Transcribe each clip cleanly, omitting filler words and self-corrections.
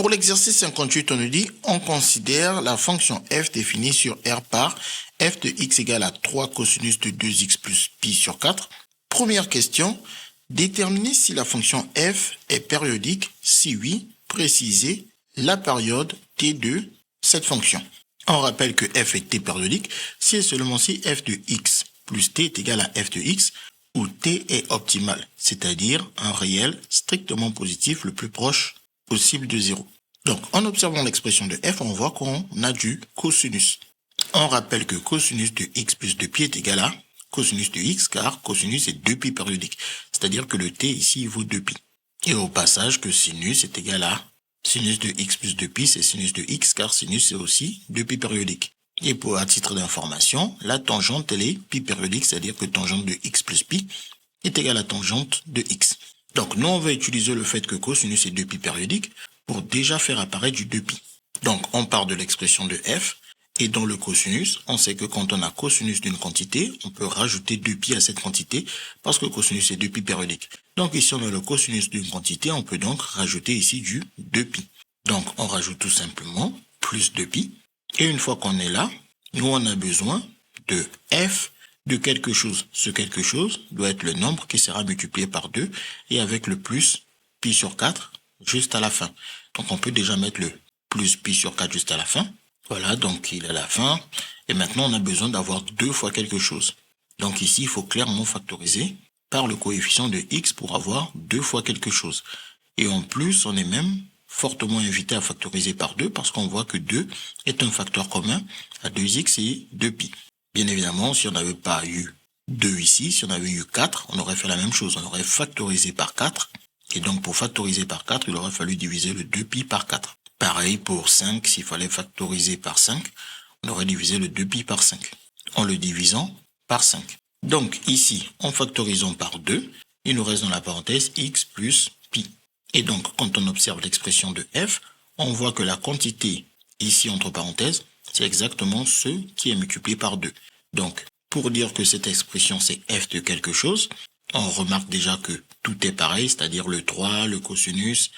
Pour l'exercice 58, on nous dit, on considère la fonction f définie sur R par f de x égale à 3 cosinus de 2x plus pi sur 4. Première question, déterminer si la fonction f est périodique. Si oui, précisez la période t de cette fonction. On rappelle que f est t périodique si et seulement si f de x plus t est égal à f de x, où t est optimal, c'est-à-dire un réel strictement positif le plus proche possible de 0. Donc, en observant l'expression de f, on voit qu'on a du cosinus. On rappelle que cosinus de x plus 2pi est égal à cosinus de x, car cosinus est 2pi périodique, c'est-à-dire que le t ici vaut 2pi. Et au passage que sinus est égal à sinus de x plus 2pi, c'est sinus de x, car sinus est aussi 2pi périodique. Et pour à titre d'information, la tangente, elle est pi périodique, c'est-à-dire que tangente de x plus pi est égale à tangente de x. Donc, nous, on va utiliser le fait que cosinus est 2pi périodique pour déjà faire apparaître du 2pi. Donc, on part de l'expression de f, et dans le cosinus, on sait que quand on a cosinus d'une quantité, on peut rajouter 2pi à cette quantité, parce que cosinus est 2pi périodique. Donc, ici, on a le cosinus d'une quantité, on peut donc rajouter ici du 2pi. Donc, on rajoute tout simplement plus 2pi. Et une fois qu'on est là, nous, on a besoin de f de quelque chose. Ce quelque chose doit être le nombre qui sera multiplié par 2 et avec le plus pi sur 4 juste à la fin. Donc, on peut déjà mettre le plus pi sur 4 juste à la fin. Voilà, donc il est à la fin. Et maintenant, on a besoin d'avoir 2 fois quelque chose. Donc ici, il faut clairement factoriser par le coefficient de x pour avoir 2 fois quelque chose. Et en plus, on est même fortement invité à factoriser par 2 parce qu'on voit que 2 est un facteur commun à 2x et 2pi. Bien évidemment, si on n'avait pas eu 2 ici, si on avait eu 4, on aurait fait la même chose. On aurait factorisé par 4. Et donc, pour factoriser par 4, il aurait fallu diviser le 2pi par 4. Pareil pour 5, s'il fallait factoriser par 5, on aurait divisé le 2pi par 5, en le divisant par 5. Donc, ici, en factorisant par 2, il nous reste dans la parenthèse x plus pi. Et donc, quand on observe l'expression de f, on voit que la quantité, ici entre parenthèses, c'est exactement ce qui est multiplié par 2. Donc, pour dire que cette expression, c'est f de quelque chose, on remarque déjà que tout est pareil, c'est-à-dire le 3, le cosinus,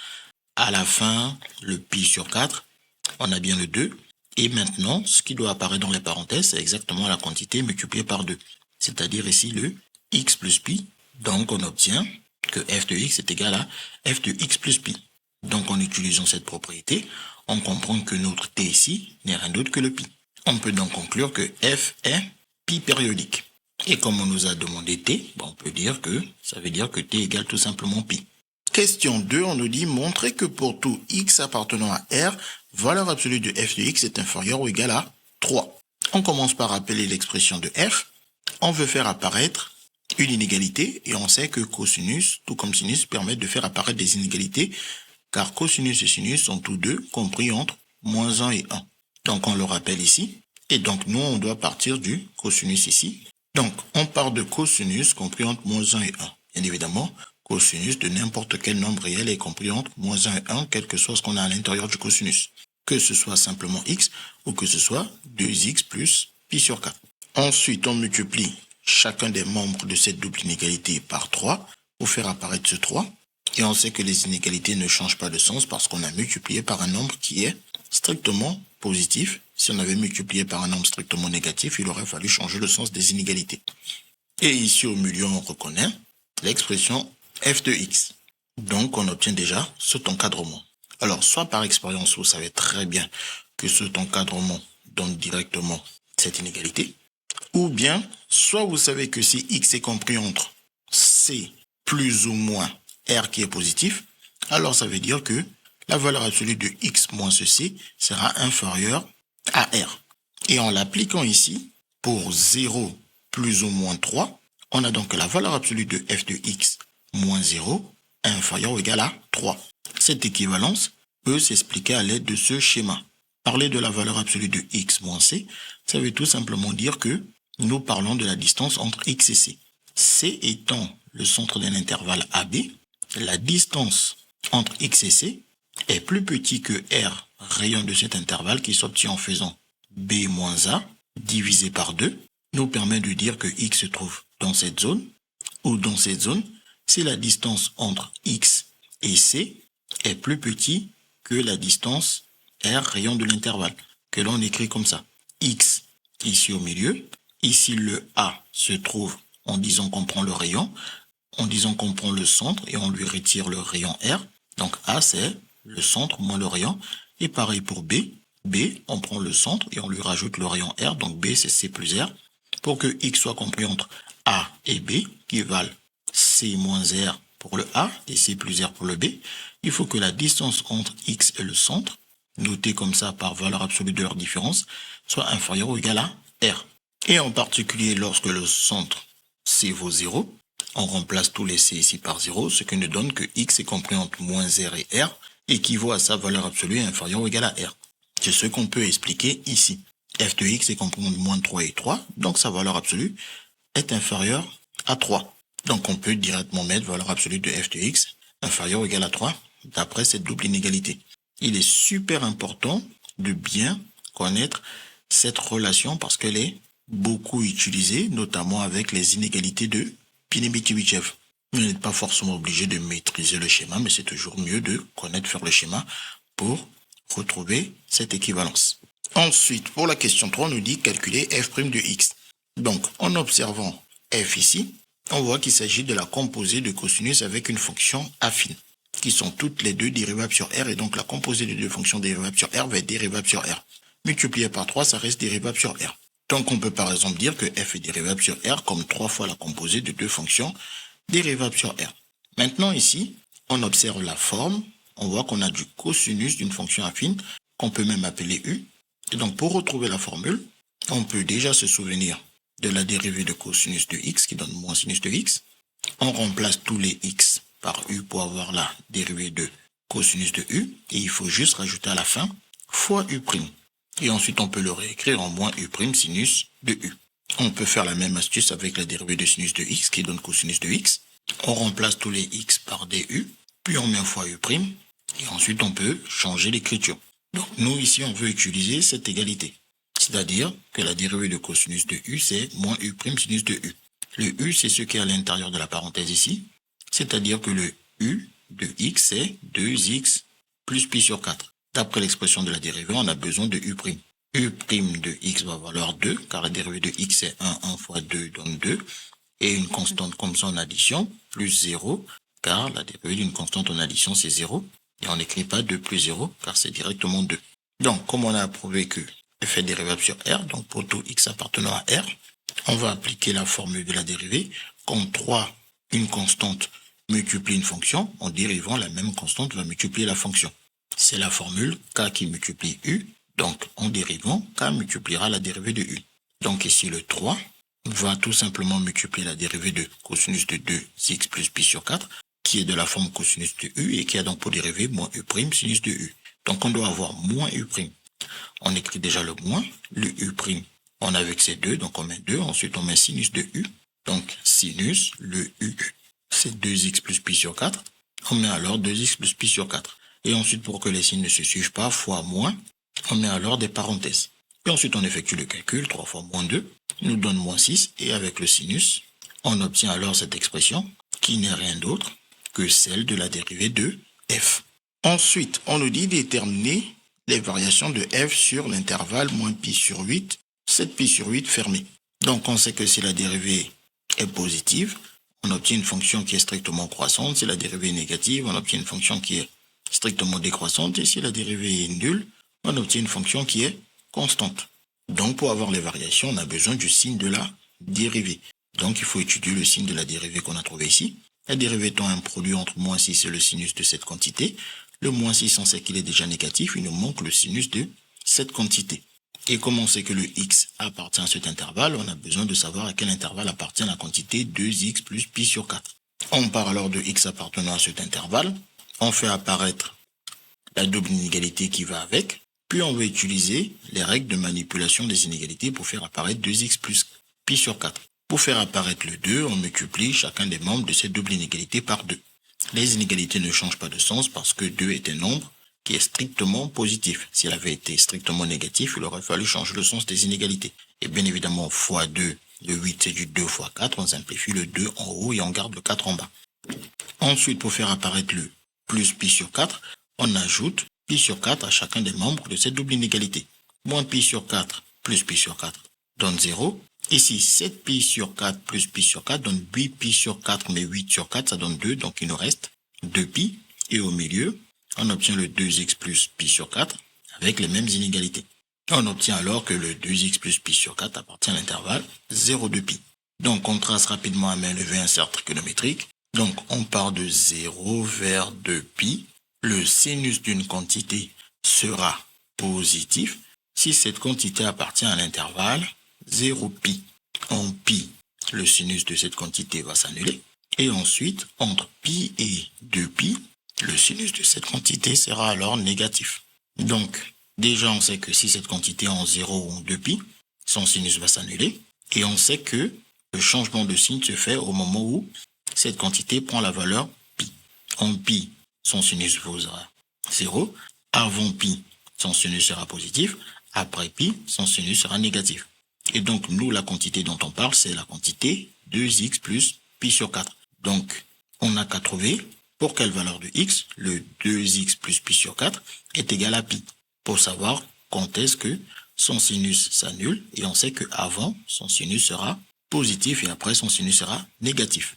à la fin, le pi sur 4, on a bien le 2. Et maintenant, ce qui doit apparaître dans les parenthèses, c'est exactement la quantité multipliée par 2. C'est-à-dire ici le x plus pi. Donc, on obtient que f de x est égal à f de x plus pi. Donc, en utilisant cette propriété, on comprend que notre t ici n'est rien d'autre que le pi. On peut donc conclure que f est pi périodique. Et comme on nous a demandé t, on peut dire que ça veut dire que t égale tout simplement pi. Question 2, on nous dit montrer que pour tout x appartenant à R, valeur absolue de f de x est inférieure ou égale à 3. On commence par appeler l'expression de f. On veut faire apparaître une inégalité et on sait que cosinus, tout comme sinus, permettent de faire apparaître des inégalités car cosinus et sinus sont tous deux compris entre moins 1 et 1. Donc on le rappelle ici. Et donc nous, on doit partir du cosinus ici. Donc on part de cosinus compris entre moins 1 et 1. Bien évidemment, cosinus de n'importe quel nombre réel est compris entre moins 1 et 1, quel que soit ce qu'on a à l'intérieur du cosinus. Que ce soit simplement x ou que ce soit 2x plus pi sur 4. Ensuite, on multiplie chacun des membres de cette double inégalité par 3 pour faire apparaître ce 3. Et on sait que les inégalités ne changent pas de sens parce qu'on a multiplié par un nombre qui est strictement positif. Si on avait multiplié par un nombre strictement négatif, il aurait fallu changer le sens des inégalités. Et ici au milieu, on reconnaît l'expression f de x. Donc, on obtient déjà cet encadrement. Alors, soit par expérience, vous savez très bien que cet encadrement donne directement cette inégalité, ou bien, soit vous savez que si x est compris entre c plus ou moins r qui est positif, alors ça veut dire que la valeur absolue de x moins ce c sera inférieure à r. Et en l'appliquant ici, pour 0 plus ou moins 3, on a donc la valeur absolue de f de x moins 0 inférieur ou égal à 3. Cette équivalence peut s'expliquer à l'aide de ce schéma. Parler de la valeur absolue de x moins c, ça veut tout simplement dire que nous parlons de la distance entre x et c. C étant le centre d'un intervalle AB, la distance entre x et c est plus petit que r, rayon de cet intervalle qui s'obtient en faisant b moins a divisé par 2, nous permet de dire que x se trouve dans cette zone, ou dans cette zone, si la distance entre x et c est plus petit que la distance R, rayon de l'intervalle, que l'on écrit comme ça. X, ici au milieu. Ici, le A se trouve en disant qu'on prend le rayon, en disant qu'on prend le centre et on lui retire le rayon R. Donc A, c'est le centre moins le rayon. Et pareil pour B. B, on prend le centre et on lui rajoute le rayon R. Donc B, c'est C plus R. Pour que X soit compris entre A et B, qui valent C moins R pour le A et C plus R pour le B, il faut que la distance entre X et le centre, notée comme ça par valeur absolue de leur différence, soit inférieure ou égale à R. Et en particulier, lorsque le centre C vaut 0, on remplace tous les C ici par 0, ce qui nous donne que X est compris entre moins R et R, équivaut à sa valeur absolue inférieure ou égale à R. C'est ce qu'on peut expliquer ici. F de X est compris entre moins 3 et 3, donc sa valeur absolue est inférieure à 3. Donc on peut directement mettre valeur absolue de F de X inférieure ou égale à 3, d'après cette double inégalité. Il est super important de bien connaître cette relation parce qu'elle est beaucoup utilisée, notamment avec les inégalités de Pine-Bitti-Bitchev. Vous n'êtes pas forcément obligé de maîtriser le schéma, mais c'est toujours mieux de connaître faire le schéma pour retrouver cette équivalence. Ensuite, pour la question 3, on nous dit calculer f' de x. Donc, en observant f ici, on voit qu'il s'agit de la composée de cosinus avec une fonction affine, qui sont toutes les deux dérivables sur R, et donc la composée des deux fonctions dérivables sur R va être dérivable sur R. Multiplié par 3, ça reste dérivable sur R. Donc, on peut par exemple dire que f est dérivable sur R comme 3 fois la composée de deux fonctions dérivables sur R. Maintenant, ici, on observe la forme. On voit qu'on a du cosinus d'une fonction affine, qu'on peut même appeler U. Et donc, pour retrouver la formule, on peut déjà se souvenir de la dérivée de cosinus de x, qui donne moins sinus de x. On remplace tous les x par U pour avoir la dérivée de cosinus de U. Et il faut juste rajouter à la fin fois U'. Et ensuite, on peut le réécrire en moins U' sinus de U. On peut faire la même astuce avec la dérivée de sinus de x, qui donne cosinus de x. On remplace tous les x par du, puis on met fois U'. Et ensuite, on peut changer l'écriture. Donc, nous, ici, on veut utiliser cette égalité. C'est-à-dire que la dérivée de cosinus de U, c'est moins U' sinus de U. Le U, c'est ce qui est à l'intérieur de la parenthèse ici. C'est-à-dire que le U de X, c'est 2X plus pi sur 4. D'après l'expression de la dérivée, on a besoin de U'. U' de X va valoir 2, car la dérivée de X, c'est 1 fois 2 donne 2. Et une constante comme ça en addition, plus 0, car la dérivée d'une constante en addition, c'est 0. Et on n'écrit pas 2 plus 0, car c'est directement 2. Donc, comme on a prouvé que f est dérivable sur R, donc pour tout x appartenant à R, on va appliquer la formule de la dérivée. Quand 3, une constante, multiplie une fonction, en dérivant, la même constante va multiplier la fonction. C'est la formule k qui multiplie u, donc en dérivant, k multipliera la dérivée de u. Donc ici, le 3 va tout simplement multiplier la dérivée de cosinus de 2x plus pi sur 4, qui est de la forme cosinus de u et qui a donc pour dérivée moins u' sinus de u. Donc on doit avoir moins u'. On écrit déjà le moins, le u', on a vu que c'est 2, donc on met 2, ensuite on met sinus de u, donc sinus, le u, c'est 2x plus pi sur 4, on met alors 2x plus pi sur 4. Et ensuite, pour que les signes ne se suivent pas, fois moins, on met alors des parenthèses. Et ensuite, on effectue le calcul, 3 fois moins 2, nous donne moins 6, et avec le sinus, on obtient alors cette expression, qui n'est rien d'autre que celle de la dérivée de f. Ensuite, on nous dit déterminer les variations de f sur l'intervalle moins pi sur 8, 7 pi sur 8 fermé. Donc, on sait que si la dérivée est positive, on obtient une fonction qui est strictement croissante. Si la dérivée est négative, on obtient une fonction qui est strictement décroissante. Et si la dérivée est nulle, on obtient une fonction qui est constante. Donc, pour avoir les variations, on a besoin du signe de la dérivée. Donc, il faut étudier le signe de la dérivée qu'on a trouvé ici. La dérivée étant un produit entre moins 6 et le sinus de cette quantité. Le moins 6, on sait qu'il est déjà négatif, il nous manque le sinus de cette quantité. Et comme on sait que le x appartient à cet intervalle, on a besoin de savoir à quel intervalle appartient la quantité 2x plus pi sur 4. On part alors de x appartenant à cet intervalle, on fait apparaître la double inégalité qui va avec, puis on va utiliser les règles de manipulation des inégalités pour faire apparaître 2x plus pi sur 4. Pour faire apparaître le 2, on multiplie chacun des membres de cette double inégalité par 2. Les inégalités ne changent pas de sens parce que 2 est un nombre qui est strictement positif. S'il avait été strictement négatif, il aurait fallu changer le sens des inégalités. Et bien évidemment, fois 2, le 8 c'est du 2 fois 4, on simplifie le 2 en haut et on garde le 4 en bas. Ensuite, pour faire apparaître le plus pi sur 4, on ajoute pi sur 4 à chacun des membres de cette double inégalité. Moins pi sur 4 plus pi sur 4 donne 0. Ici, 7 pi sur 4 plus pi sur 4 donne 8 pi sur 4, mais 8 sur 4, ça donne 2, donc il nous reste 2 pi. Et au milieu, on obtient le 2x plus pi sur 4 avec les mêmes inégalités. On obtient alors que le 2x plus pi sur 4 appartient à l'intervalle 0,2 pi. Donc, on trace rapidement à main levée un cercle trigonométrique. Donc, on part de 0 vers 2 pi. Le sinus d'une quantité sera positif si cette quantité appartient à l'intervalle 0 pi. En pi, le sinus de cette quantité va s'annuler. Et ensuite, entre pi et 2 pi, le sinus de cette quantité sera alors négatif. Donc, déjà, on sait que si cette quantité est en 0 ou en 2 pi, son sinus va s'annuler. Et on sait que le changement de signe se fait au moment où cette quantité prend la valeur pi. En pi, son sinus vaudra 0. Avant pi, son sinus sera positif. Après pi, son sinus sera négatif. Et donc, nous, la quantité dont on parle, c'est la quantité 2x plus pi sur 4. Donc, on n'a qu'à trouver pour quelle valeur de x le 2x plus pi sur 4 est égal à pi. Pour savoir quand est-ce que son sinus s'annule. Et on sait qu'avant, son sinus sera positif et après, son sinus sera négatif.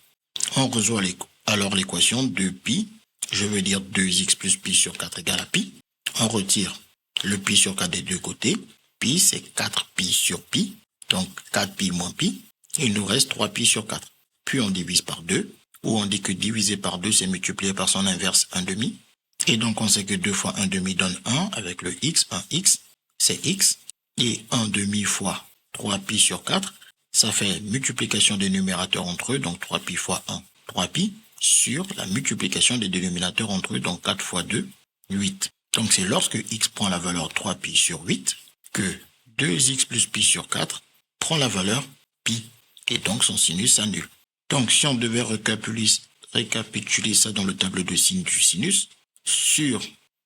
On résout alors l'équation de pi. Je veux dire 2x plus pi sur 4 égale à pi. On retire le pi sur 4 des deux côtés. Pi, c'est 4 pi sur pi. Donc, 4 pi moins pi. Il nous reste 3 pi sur 4. Puis, on divise par 2. Où on dit que diviser par 2, c'est multiplier par son inverse 1 demi. Et donc, on sait que 2 fois 1 demi donne 1 avec le x. 1x, c'est x. Et 1 demi fois 3 pi sur 4, ça fait multiplication des numérateurs entre eux. Donc, 3 pi fois 1, 3 pi sur la multiplication des dénominateurs entre eux. Donc, 4 fois 2, 8. Donc, c'est lorsque x prend la valeur 3 pi sur 8 que 2x plus pi sur 4 prend la valeur pi. Et donc, son sinus s'annule. Donc, si on devait récapituler ça dans le tableau de signes du sinus, sur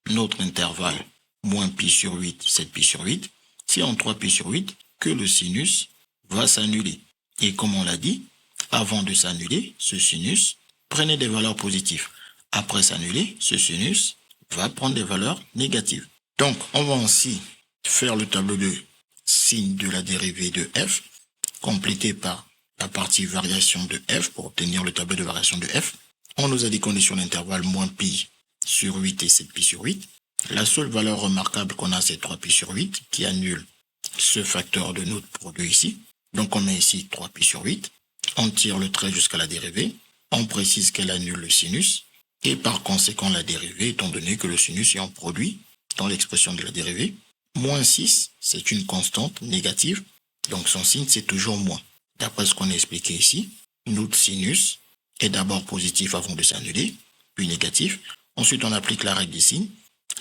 notre intervalle moins pi sur 8, 7 pi sur 8, c'est en 3 pi sur 8 que le sinus va s'annuler. Et comme on l'a dit, avant de s'annuler, ce sinus prenait des valeurs positives. Après s'annuler, ce sinus va prendre des valeurs négatives. Donc, on va ainsi faire le tableau de signes de la dérivée de f, complété par la partie variation de f pour obtenir le tableau de variation de f. On nous a dit qu'on est sur l'intervalle moins pi sur 8 et 7 pi sur 8. La seule valeur remarquable qu'on a, c'est 3 pi sur 8 qui annule ce facteur de notre produit ici. Donc on met ici 3 pi sur 8. On tire le trait jusqu'à la dérivée. On précise qu'elle annule le sinus. Et par conséquent, la dérivée, étant donné que le sinus est en produit dans l'expression de la dérivée, moins 6, c'est une constante négative. Donc son signe, c'est toujours moins. D'après ce qu'on a expliqué ici, notre sinus est d'abord positif avant de s'annuler, puis négatif. Ensuite, on applique la règle des signes.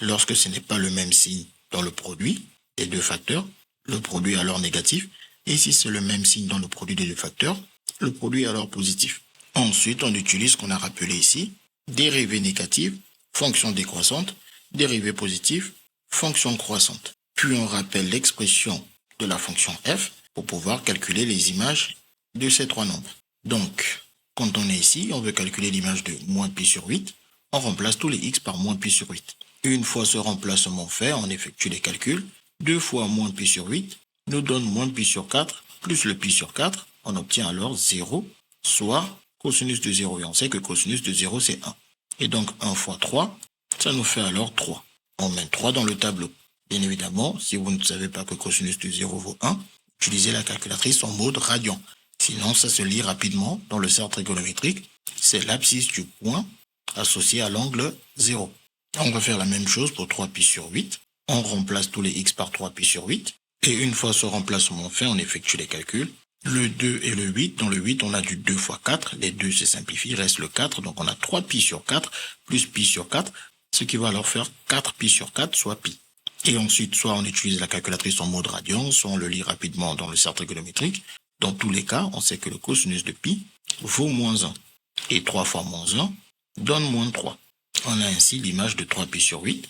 Lorsque ce n'est pas le même signe dans le produit des deux facteurs, le produit est alors négatif. Et si c'est le même signe dans le produit des deux facteurs, le produit est alors positif. Ensuite, on utilise ce qu'on a rappelé ici, dérivée négative, fonction décroissante, dérivée positive, fonction croissante. Puis on rappelle l'expression de la fonction f pour pouvoir calculer les images de ces trois nombres. Donc, quand on est ici, on veut calculer l'image de moins pi sur 8, on remplace tous les x par moins pi sur 8. Une fois ce remplacement fait, on effectue les calculs. 2 fois moins pi sur 8 nous donne moins pi sur 4 plus le pi sur 4. On obtient alors 0, soit cosinus de 0. Et on sait que cosinus de 0, c'est 1. Et donc 1 fois 3, ça nous fait alors 3. On met 3 dans le tableau. Bien évidemment, si vous ne savez pas que cosinus de 0 vaut 1, utilisez la calculatrice en mode radian. Sinon, ça se lit rapidement dans le cercle trigonométrique. C'est l'abscisse du point associé à l'angle 0. On va faire la même chose pour 3 pi sur 8. On remplace tous les x par 3 pi sur 8. Et une fois ce remplacement fait, on effectue les calculs. Le 2 et le 8. Dans le 8, on a du 2 fois 4. Les 2 se simplifient, reste le 4. Donc on a 3 pi sur 4 plus pi sur 4. Ce qui va alors faire 4 pi sur 4, soit pi. Et ensuite, soit on utilise la calculatrice en mode radian, soit on le lit rapidement dans le cercle trigonométrique. Dans tous les cas, on sait que le cosinus de pi vaut moins 1. Et 3 fois moins 1 donne moins 3. On a ainsi l'image de 3 pi sur 8.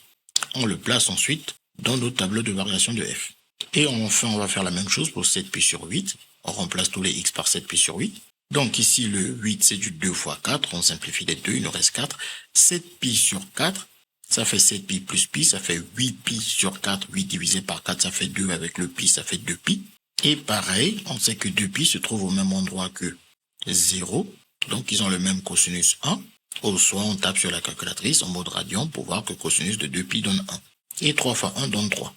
On le place ensuite dans notre tableau de variation de f. Et enfin, on va faire la même chose pour 7 pi sur 8. On remplace tous les x par 7 pi sur 8. Donc ici, le 8, c'est du 2 fois 4. On simplifie les 2, il nous reste 4. 7 pi sur 4, Ça fait 7pi plus pi, ça fait 8pi sur 4. 8 divisé par 4, ça fait 2. Avec le pi, ça fait 2pi. Et pareil, on sait que 2pi se trouve au même endroit que 0. Donc, ils ont le même cosinus 1. Au soit, on tape sur la calculatrice en mode radian pour voir que cosinus de 2pi donne 1. Et 3 fois 1 donne 3.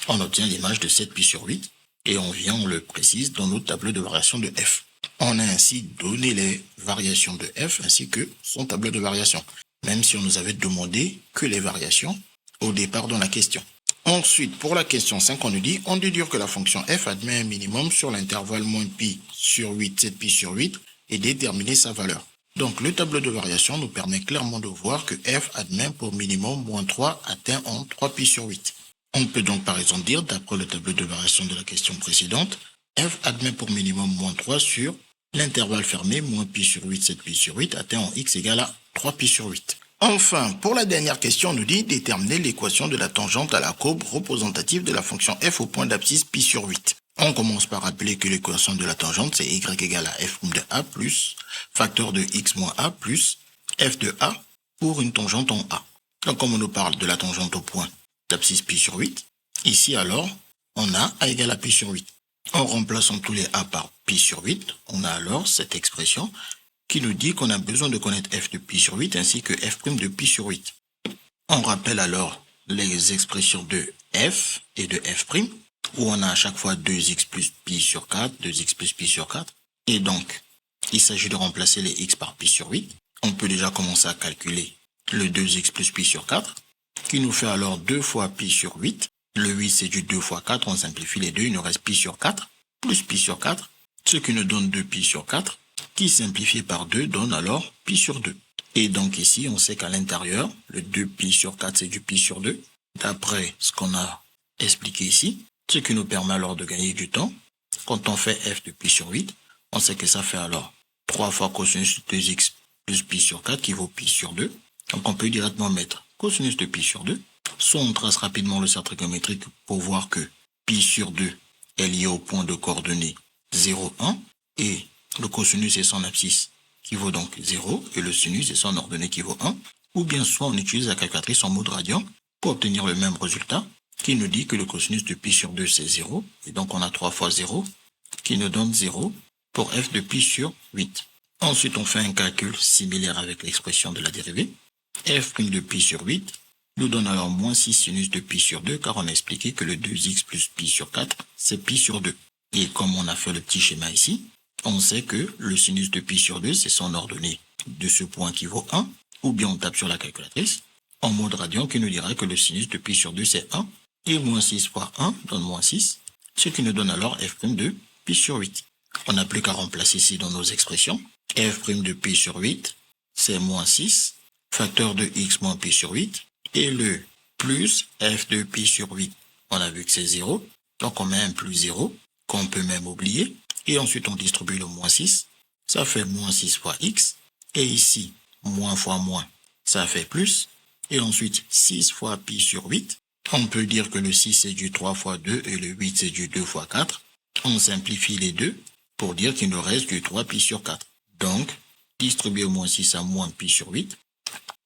On obtient l'image de 7pi sur 8. Et on vient, on le précise dans notre tableau de variation de f. On a ainsi donné les variations de f ainsi que son tableau de variation. Même si on nous avait demandé que les variations au départ dans la question. Ensuite, pour la question 5, on nous dit, on déduire que la fonction f admet un minimum sur l'intervalle moins pi sur 8, 7pi sur 8, et déterminer sa valeur. Donc, le tableau de variation nous permet clairement de voir que f admet pour minimum moins 3 atteint en 3pi sur 8. On peut donc par exemple dire, d'après le tableau de variation de la question précédente, f admet pour minimum moins 3 sur l'intervalle fermé, moins pi sur 8, 7pi sur 8, atteint en x égale à 3pi sur 8. Enfin, pour la dernière question, on nous dit déterminer l'équation de la tangente à la courbe représentative de la fonction f au point d'abscisse pi sur 8. On commence par rappeler que l'équation de la tangente, c'est y égale à f' de a plus facteur de x moins a plus f de a pour une tangente en a. Donc, comme on nous parle de la tangente au point d'abscisse pi sur 8, ici alors, on a a égale à pi sur 8. En remplaçant tous les a par pi sur 8, on a alors cette expression qui nous dit qu'on a besoin de connaître f de pi sur 8 ainsi que f' de pi sur 8. On rappelle alors les expressions de f et de f', où on a à chaque fois 2x plus pi sur 4, 2x plus pi sur 4. Et donc, il s'agit de remplacer les x par pi sur 8. On peut déjà commencer à calculer le 2x plus pi sur 4, qui nous fait alors 2 fois pi sur 8. Le 8, c'est du 2 fois 4, on simplifie les deux, il nous reste pi sur 4, plus pi sur 4, ce qui nous donne 2 pi sur 4, qui simplifié par 2 donne alors pi sur 2. Et donc ici, on sait qu'à l'intérieur, le 2 pi sur 4, c'est du pi sur 2, d'après ce qu'on a expliqué ici, ce qui nous permet alors de gagner du temps. Quand on fait f de pi sur 8, on sait que ça fait alors 3 fois cosinus de 2x plus pi sur 4 qui vaut pi sur 2. Donc on peut directement mettre cosinus de pi sur 2. Soit on trace rapidement le cercle trigonométrique pour voir que pi sur 2 est lié au point de coordonnées 0, 1 et le cosinus est son abscisse qui vaut donc 0 et le sinus est son ordonnée qui vaut 1. Ou bien soit on utilise la calculatrice en mode radian pour obtenir le même résultat qui nous dit que le cosinus de pi sur 2 c'est 0 et donc on a 3 fois 0 qui nous donne 0 pour f de pi sur 8. Ensuite on fait un calcul similaire avec l'expression de la dérivée. f' de pi sur 8 nous donne alors moins 6 sinus de pi sur 2 car on a expliqué que le 2x plus pi sur 4 c'est pi sur 2. Et comme on a fait le petit schéma ici, on sait que le sinus de pi sur 2 c'est son ordonnée de ce point qui vaut 1, ou bien on tape sur la calculatrice en mode radian qui nous dira que le sinus de pi sur 2 c'est 1 et moins 6 fois 1 donne moins 6, ce qui nous donne alors f' de pi sur 8. On n'a plus qu'à remplacer ici dans nos expressions. f' de pi sur 8 c'est moins 6 facteur de x moins pi sur 8 et le plus f de pi sur 8. On a vu que c'est 0, donc on met un plus 0 qu'on peut même oublier. Et ensuite, on distribue le moins 6. Ça fait moins 6 fois x. Et ici, moins fois moins, ça fait plus. Et ensuite, 6 fois pi sur 8. On peut dire que le 6 c'est du 3 fois 2 et le 8 c'est du 2 fois 4. On simplifie les deux pour dire qu'il nous reste du 3 pi sur 4. Donc, distribuer moins 6 à moins pi sur 8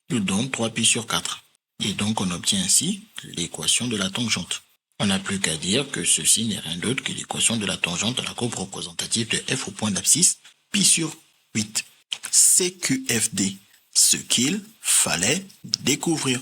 nous donne 3 pi sur 4. Et donc, on obtient ainsi l'équation de la tangente. On n'a plus qu'à dire que ceci n'est rien d'autre que l'équation de la tangente à la courbe représentative de f au point d'abscisse pi sur 8. CQFD, ce qu'il fallait découvrir.